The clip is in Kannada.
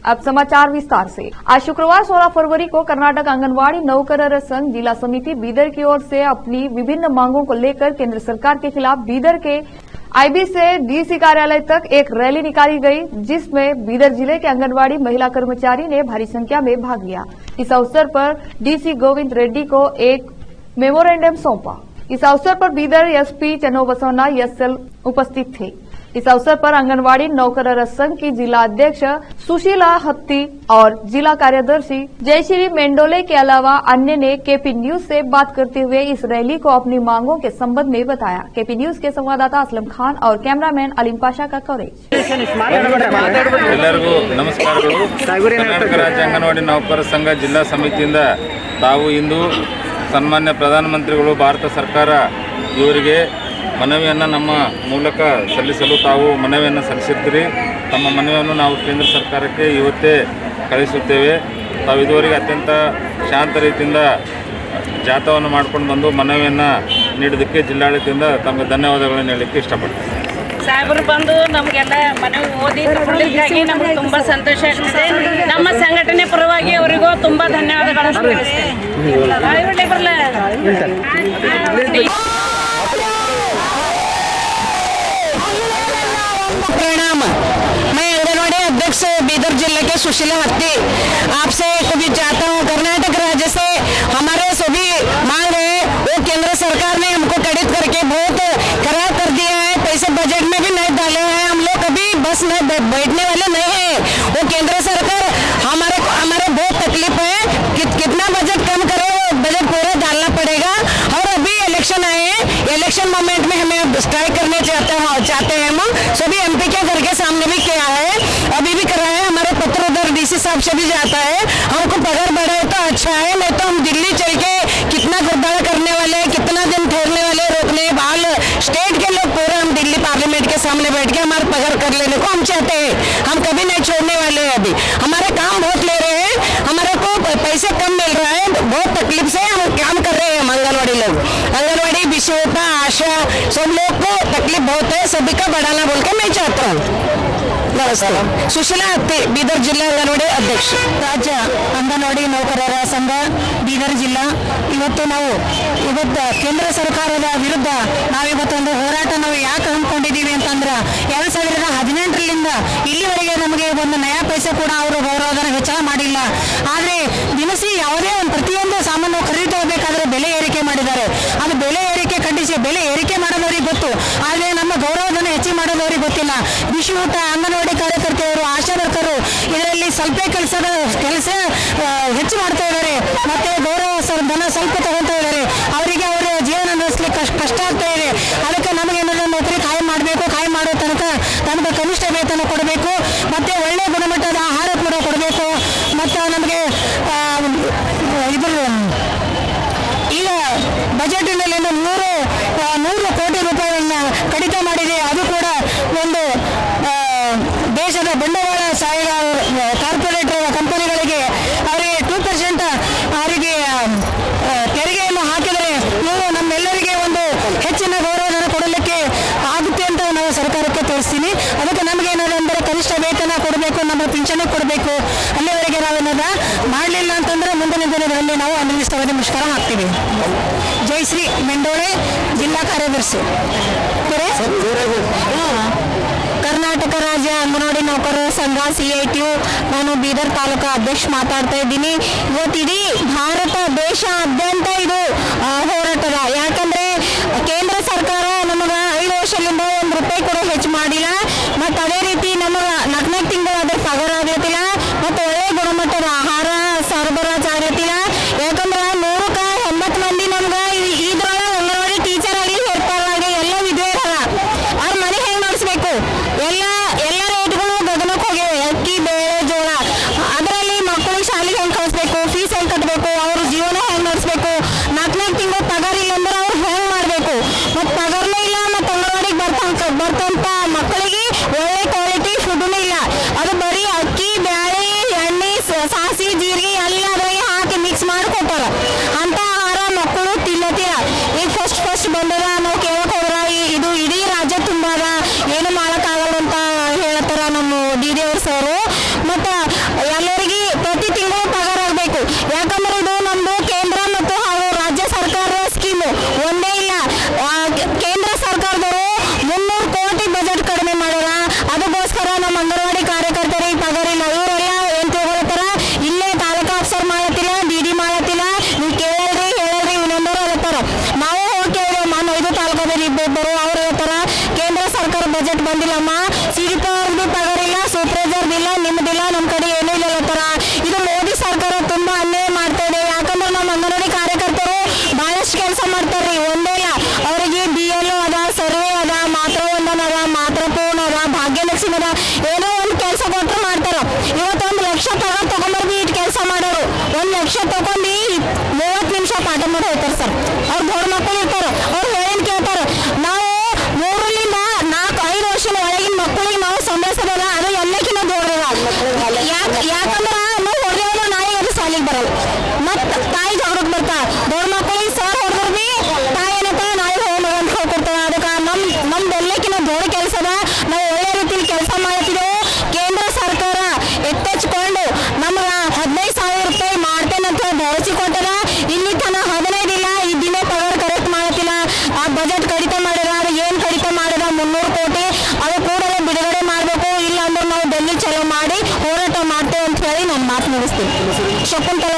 अब समाचार विस्तार से। आज शुक्रवार 16 फरवरी को कर्नाटक आंगनवाड़ी नौकरर संघ जिला समिति बीदर की ओर से अपनी विभिन्न मांगों को लेकर केंद्र सरकार के खिलाफ बीदर के आईबी से डीसी कार्यालय तक एक रैली निकाली गई, जिसमें बीदर जिले के आंगनवाड़ी महिला कर्मचारी ने भारी संख्या में भाग लिया। इस अवसर पर डीसी गोविंद रेड्डी को एक मेमोरेंडम सौंपा। इस अवसर पर बीदर एसपी चन्नबसवण्ण एसएल उपस्थित थे। इस अवसर पर आंगनवाड़ी नौकरर संघ की जिला अध्यक्ष सुशीला हत्ती और जिला कार्यदर्शी जयश्री मेंडोले के अलावा अन्य ने केपी न्यूज से बात करते हुए इस रैली को अपनी मांगों के संबंध में बताया। केपी न्यूज के संवाददाता असलम खान और कैमरामैन अलीम पाशा का कवरेज। ಎಲ್ಲರಿಗೂ ನಮಸ್ಕಾರಗಳು। ಕರ್ನಾಟಕ ರಾಜ್ಯ ಅಂಗನವಾಡಿ ನೌಕರರ ಸಂಘ ಜಿಲ್ಲಾ ಸಮಿತಿಯಿಂದ ತಾವು ಇಂದು ಸನ್ಮಾನ್ಯ ಪ್ರಧಾನಮಂತ್ರಿಗಳು ಭಾರತ ಸರ್ಕಾರ ಇವರಿಗೆ ಮನವಿಯನ್ನು ನಮ್ಮ ಮೂಲಕ ಸಲ್ಲಿಸಲು ತಾವು ಮನವಿಯನ್ನು ಸಲ್ಲಿಸಿರ್ತೀರಿ। ತಮ್ಮ ಮನವಿಯನ್ನು ನಾವು ಕೇಂದ್ರ ಸರ್ಕಾರಕ್ಕೆ ಇವತ್ತೇ ಕಳಿಸುತ್ತೇವೆ। ತಾವು ಇದುವರೆಗೆ ಅತ್ಯಂತ ಶಾಂತ ರೀತಿಯಿಂದ ಜಾಥಾವನ್ನು ಮಾಡ್ಕೊಂಡು ಬಂದು ಮನವಿಯನ್ನು ನೀಡೋದಕ್ಕೆ ಜಿಲ್ಲಾಡಳಿತದಿಂದ ತಮಗೆ ಧನ್ಯವಾದಗಳನ್ನು ಹೇಳಲಿಕ್ಕೆ ಇಷ್ಟಪಡ್ತೀನಿ। ಸಾಹೇಬರು ಬಂದು ನಮಗೆಲ್ಲ ಮನವಿ ಓದಿ ತಗೊಳ್ಳಿಕ್ಕಾಗಿ ನಮಗೆ ತುಂಬ ಸಂತೋಷ ಆಗ್ತಿದೆ। ನಮ್ಮ ಸಂಘಟನೆ ಪರವಾಗಿ ಅವರಿಗೂ ತುಂಬ ಧನ್ಯವಾದಗಳನ್ನು प्रणाम। मैं आंगनवाड़ी अध्यक्ष बीदर जिले के सुशीला हत्ती आपसे कभी चाहता हूँ, कर्नाटक राज्य से हमारे सभी मांग है वो केंद्र सरकार ने हमको कड़ित करके बहुत खराब कर दिया है। पैसे बजट में भी नहीं डाले हैं। हम लोग कभी बस में बैठने वाले नहीं है। वो केंद्र सरकार हमारे बहुत तकलीफ है। कितना बजट कम करे, वो बजट पूरा डालना पड़ेगा। और अभी इलेक्शन आए हैं, इलेक्शन मोमेंट में हमें स्ट्राइक करने चाहते हैं। हम सभी एमपी के घर के सामने भी किया है, अभी भी कर रहे हैं। हमारे पत्र उधर डीसी साहब से भी जाता है। हमको पगार बढ़े तो अच्छा है, नहीं तो हम दिल्ली चल के कितना घोटाला करने वाले, कितना दिन ठहरने वाले, रोकने बाल स्टेट के लोग पूरे हम दिल्ली पार्लियामेंट के सामने बैठ के हमारे पगार कर लेने को हम चाहते हैं। हम कभी नहीं छोड़ने वाले हैं। अभी हमारे काम बहुत ले रहे हैं, हमारे को पैसे कम मिल रहा है, बहुत तकलीफ से हम काम कर रहे हैं। हम आंगनवाड़ी लोग, आंगनवाड़ी विषयता आशा सब लोग को तकलीफ बहुत है, सभी का बढ़ाना बोल के मैं चाहता हूँ। नमस्ते। सुशीला हत्ती, बीदर जिला अंगनवाड़ी अध्यक्ष। राज्य अंगनवाड़ी नौकरರ ಸಂಘ ಬೀದರ್ ಜಿಲ್ಲಾ ಇವತ್ತು ಕೇಂದ್ರ ಸರ್ಕಾರದ ವಿರುದ್ಧ ನಾವಿವತ್ತೊಂದು ಹೋರಾಟ ಯಾಕೆ ಹಮ್ಮಿಕೊಂಡಿದ್ದೀವಿ ಅಂತಂದ್ರೆ 2018ರಿಂದ ಇಲ್ಲಿವರೆಗೆ ನಮಗೆ ಒಂದು ನಯಾ ಪೈಸೆ ಕೂಡ ಅವರು ಗೌರವಧನ ಹೆಚ್ಚಳ ಮಾಡಿಲ್ಲ। ಆದರೆ ದಿನಸಿ ಯಾವುದೇ ಒಂದು ಪ್ರತಿಯೊಂದು ಸಾಮಾನು ಖರೀದಿ ಹೋಗಬೇಕಾದ್ರೆ ಬೆಲೆ ಏರಿಕೆ ಮಾಡಿದ್ದಾರೆ। ಅದು ಬೆಲೆ ಏರಿಕೆ ಖಂಡಿಸಿ ಬೆಲೆ ಏರಿಕೆ ಮಾಡೋದವರಿಗೆ ಗೊತ್ತು, ಆದರೆ ನಮ್ಮ ಗೌರವಧನ ಹೆಚ್ಚಿಗೆ ಮಾಡೋದವರಿಗೆ ಗೊತ್ತಿಲ್ಲ। ಬಿಸಿ ಊಟ, ಅಂಗನವಾಡಿ ಕಾರ್ಯಕರ್ತೆಯರು, ಆಶಾ ವರ್ಕರು ಇದರಲ್ಲಿ ಸ್ವಲ್ಪ ಕೆಲಸ ಹೆಚ್ಚು ಮಾಡ್ತಾ ಇದ್ದಾರೆ, ಮತ್ತೆ ಗೌರವ ಧನ ಸ್ವಲ್ಪ ತಗೊಳ್ತಾ ಇದ್ದಾರೆ। ಅವರಿಗೆ ಅವರ ಜೀವನ ನಡೆಸಲಿಕ್ಕೆ ಕಷ್ಟ ಆಗ್ತಾ ಇದೆ। ಅದಕ್ಕೆ ನಮಗೇನಾದರೂ ನೌಕರಿ ಕಾಯಂ ಮಾಡಬೇಕು, ಕಾಯಂ ಮಾಡೋ ತನಕ ನಮಗೆ ಕನಿಷ್ಠ ವೇತನ ಕೊಡಬೇಕು, ಮತ್ತೆ ಒಳ್ಳೆಯ ಗುಣಮಟ್ಟದ ಆಹಾರ ಕೂಡ ಕೊಡಬೇಕು। ಮತ್ತು ನಮಗೆ ಈಗ ಬಜೆಟ್ನಲ್ಲಿ 100 ಕೋಟಿ ರೂಪಾಯಿಗಳನ್ನ ಕಡಿತ ಮಾಡಿದೆ। ಅದು ಕೂಡ ಒಂದು ದೇಶದ ಬಂಡವಾಳ ಕಾರ್ಪೊರೇಟ್ ಕಂಪನಿಗಳಿಗೆ ಅವರಿಗೆ 2% ಅವರಿಗೆ ತೆರಿಗೆಯನ್ನು ಹಾಕಿದರೆ ನೀವು ನಮ್ಮೆಲ್ಲರಿಗೆ ಒಂದು ಹೆಚ್ಚಿನ ಗೌರವಧನ ಕೊಡಲಿಕ್ಕೆ ಆಗುತ್ತೆ ಅಂತ ನಾವು ಸರ್ಕಾರಕ್ಕೆ ತೋರಿಸ್ತೀನಿ। ಅದಕ್ಕೆ ನಮಗೇನಾದ್ರು ಅಂದರೆ ಕನಿಷ್ಠ ವೇತನ ಕೊಡಬೇಕು, ನಮ್ಮ ಪಿಂಚಣಿ ಕೊಡಬೇಕು। ಅಲ್ಲಿವರೆಗೆ ನಾವೇನಾದ ಮಾಡಲಿಲ್ಲ ಅಂತಂದರೆ ಮುಂದಿನ ದಿನಗಳಲ್ಲಿ ನಾವು ಅನಿರ್ದಿಷ್ಟವಾದ ಮುಷ್ಕರ ಹಾಕ್ತೀವಿ। ಜಯಶ್ರೀ ಮೆಂಡೋಳೆ, ಜಿಲ್ಲಾ ಕಾರ್ಯದರ್ಶಿ, ಕರ್ನಾಟಕ ರಾಜ್ಯ ಅಂಗನವಾಡಿ ನೌಕರರ ಸಂಘ CITU, ನಾನು ಬೀದರ್ ತಾಲೂಕಾ ಅಧ್ಯಕ್ಷ ಮಾತಾಡ್ತಾ ಇದ್ದೀನಿ। ಇವತ್ತಿಡೀ ಭಾರತ ದೇಶಾದ್ಯಂತ ಇದು ಹೋರಾಟದ, ಯಾಕಂದ್ರೆ ಕೇಂದ್ರ ಸರ್ಕಾರ ನಮಗೆ 5 ವರ್ಷದಿಂದ 1 ರೂಪಾಯಿ ಕೂಡ ಹೆಚ್ಚು ಮಾಡಿಲ್ಲ, ಮತ್ತು ಅದೇ ರೀತಿ ನಮಗೆ 4 ತಿಂಗಳು ಅದರ ಪಗಾರ ಆಗತ್ತಿಲ್ಲ, ಮತ್ತು ಒಳ್ಳೆಯ ಗುಣಮಟ್ಟದ ಆಹಾರ ಸರಬರಾಜು ಆಗತ್ತಿಲ್ಲ। ಯಾಕಂದ್ರೆ 100ಕ್ಕೆ 80 ಮಂದಿ ನಮ್ಗೆ ಇದ್ರೊಳಗೆ ಅಂಗನವಾಡಿ ಟೀಚರ್ ಆಗಲಿ ಹೆಲ್ಪರ್ ಎಲ್ಲ ವಿಧೇಯರಲ್ಲ, ಅವ್ರ ಮನೆ ಹೆಂಗೆ ಮಾಡಿಸ್ಬೇಕು, ಎಲ್ಲ ರೇಟ್ಗಳು ಗಗನಕ್ಕೆ ಹೋಗಿವೆ। ಅಕ್ಕಿ, ಬೇಳೆ, ಜೋಳ, ಅದರಲ್ಲಿ ಮಕ್ಕಳಿಗೆ ಶಾಲೆಗೆ ಹೆಂಗೆ ಕಳಿಸ್ಬೇಕು, ಫೀಸ್ ಹೆಂಗೆ ಕಟ್ಟಬೇಕು, ಅವ್ರ ಜೀವನ ಹೆಂಗೆ ನಡೆಸಬೇಕು, 4 ತಿಂಗಳು ಪಗಾರ ಇಲ್ಲ ಅಂದ್ರೆ ಅವ್ರು ಹೆಂಗೆ ಮಾಡಬೇಕು, ಮತ್ತು ಪಗಾರನೇ ಇಲ್ಲ, ಮತ್ತು ಅಂಗನವಾಡಿಗೆ ಬರ್ತಂತ ಮಕ್ಕಳಿಗೆ ಎಲ್ಲರಿಗೆ ಪ್ರತಿ ತಿಂಗಳು ಪಗಾರ ಆಗಬೇಕು. ಯಾಕಂದ್ರೆ ಇದು ನಮ್ದು ಕೇಂದ್ರ ಮತ್ತು ಹಾಗೂ ರಾಜ್ಯ ಸರ್ಕಾರದ ಸ್ಕೀಮು ಒಂದೇ ಇಲ್ಲ. ಕೇಂದ್ರ ಸರ್ಕಾರದವರು 300 ಕೋಟಿ ಬಜೆಟ್ ಕಡಿಮೆ ಮಾಡ್ಯಾರ. ಅದಕ್ಕೋಸ್ಕರ ನಮ್ಮ ಅಂಗನವಾಡಿ ಕಾರ್ಯಕರ್ತರಿಗೆ ಪಗಾರ ಇಲ್ಲ. ಇವರೆಲ್ಲ ಏನ್ ತಗೊಳ್ತಾರ, ಇಲ್ಲೇ ತಾಲೂಕಾ ಅಫ್ಸರ್ ಮಾಡತ್ತಿಲ್ಲ, ಡಿ ಮಾಡತ್ತಿಲ್ಲ, ನೀವು ಕೇಳಲ್ರಿ ಹೇಳಲ್ರಿ ಇನ್ನೊಂದವರು ಹೇಳ್ತಾರ. ನಾವು ಹೋಗಿ ಕೇಳಿದೆವು, ನಾನು 5 ತಾಲೂಕದಲ್ಲಿ ಇಬ್ಬರು ಅವ್ರು ಹೇಳ್ತಾರ ಕೇಂದ್ರ ಸರ್ಕಾರ ಬಜೆಟ್ ಬಂದಿಲ್ಲಮ್ಮ, ಸಿಡಿಪ ಅವ್ರದ್ದು ಪಗಾರ ಇಲ್ಲ, ಸೂಪರ್ವೈಸರ್ದು ಇಲ್ಲ, ನಿಮ್ದಿಲ್ಲ, ನಮ್ಮ ಕಡೆ ಏನೂ ಇಲ್ಲ ಹೇಳ್ತಾರ. ಇದು ಮೋದಿ ಸರ್ಕಾರ ತುಂಬಾ ಅನ್ಯಾಯ ಮಾಡ್ತಾ ಇದೆ. ಯಾಕಂದ್ರೆ ನಮ್ಮ ಅಂಗನವಾಡಿ ಕಾರ್ಯಕರ್ತರು ಬಹಳಷ್ಟು ಕೆಲಸ ಮಾಡ್ತಾರ್ರಿ. ಒಂದೇ ಇಲ್ಲ, ಅವರಿಗೆ BLO ಅದ, ಸರ್ವೆ ಅದ, ಮಾತೃವಂದನ ಅದ, ಮಾತೃಪೂರ್ಣ ಅದ, ಭಾಗ್ಯಲಕ್ಷ್ಮಿ ಅದ, ಏನೋ ಒಂದು ಕೆಲಸ ಕೊಟ್ಟರು ಮಾಡ್ತಾರ. ಇವತ್ತು 1 ಲಕ್ಷ ಪಗಾರ ತಗೊಂಡ್ಬರ್ಬಿ ಇಟ್ಟು ಕೆಲಸ ಮಾಡೋರು 1 ಲಕ್ಷ ತಗೊಂಡು 30 ನಿಮಿಷ ಪಾಠ ಮಾಡಿ ಹೋಗ್ತಾರೆ ಸರ್. ಅವ್ರು ದೊಡ್ಡ ಮಕ್ಕಳು ಇರ್ತಾರೆ, ಅವ್ರು ಹೇಳೇನು ಕೇಳ್ತಾರೆ. ನಾವು 3ರಿಂದ 4-5 ವರ್ಷದ ಒಳಗಿನ ಮಕ್ಕಳಿಗೆ ನಾವು ಸಂಭಾಳಿಸೋದಲ್ಲ, ಅದು ಎಲ್ಲಕ್ಕಿಂತ ದೊಡ್ಡದ. ಯಾಕಂದ್ರೆ ನಾವು ಹೊಡೆಯೋದು ನಾಳೆ ಅದು ಸಾಲಿಗೆ ಬರಲ್ಲ, ಮತ್ತು ತಾಯಿ ಜಗಳಕ್ಕೆ ಬರ್ತಾಳೆ. ದೊಡ್ಡ ಮಕ್ಕಳಿಗೆ ಸರ್ ಹೊಡೆದ್ರು ಬಿ ತಾಯಿ ಏನಪ್ಪ ನಾಳೆ ಹೋಗಿ ಅಂತ ಹೇಳ್ಕೊಡ್ತಾಳೆ. ಅದಕ್ಕೆ ನಮ್ದು ಎಲ್ಲಕ್ಕಿಂತ ದೊಡ್ಡ ಕೆಲಸದ. ನಾವು ಒಳ್ಳೆ ರೀತಿಯಲ್ಲಿ ಕೆಲಸ ಮಾಡ್ತಿದ್ದೆವು. ಕೇಂದ್ರ ಸರ್ಕಾರ ಎತ್ತೆಚ್ಕೊಂಡು ನಮ್ಗೆ 15,000 ರೂಪಾಯಿ ಮಾಡ್ತೇನೆ ಅಂತ ಭರವಸೆ ಕೊಟ್ಟದ. ಇಲ್ಲಿ ತನ 15 ಇಲ್ಲ, ಈ ದಿನ ಪಗಾರ ಕರೆಕ್ಟ್ ಮಾಡತ್ತಿಲ್ಲ. ಆ ಬಜೆಟ್ ಕಡಿತ ಮಾಡಿದ, ಅದು ಏನು ಕಡಿತ ಮಾಡಿದ 300 ಕೋಟಿ, ಅದು ಕೂಡಲೇ ಬಿಡುಗಡೆ ಮಾಡಬೇಕು. ಇಲ್ಲ ಅಂದ್ರೆ ನಾವು ಡೆಲ್ಲಿ ಚಲೋ ಮಾಡಿ ಹೋರಾಟ ಮಾಡ್ತೇವೆ ಅಂತ ಹೇಳಿ ನಾನು ಮಾತು ಮುಗಿಸ್ತೀನಿ. ಶಕುಂತಲಾ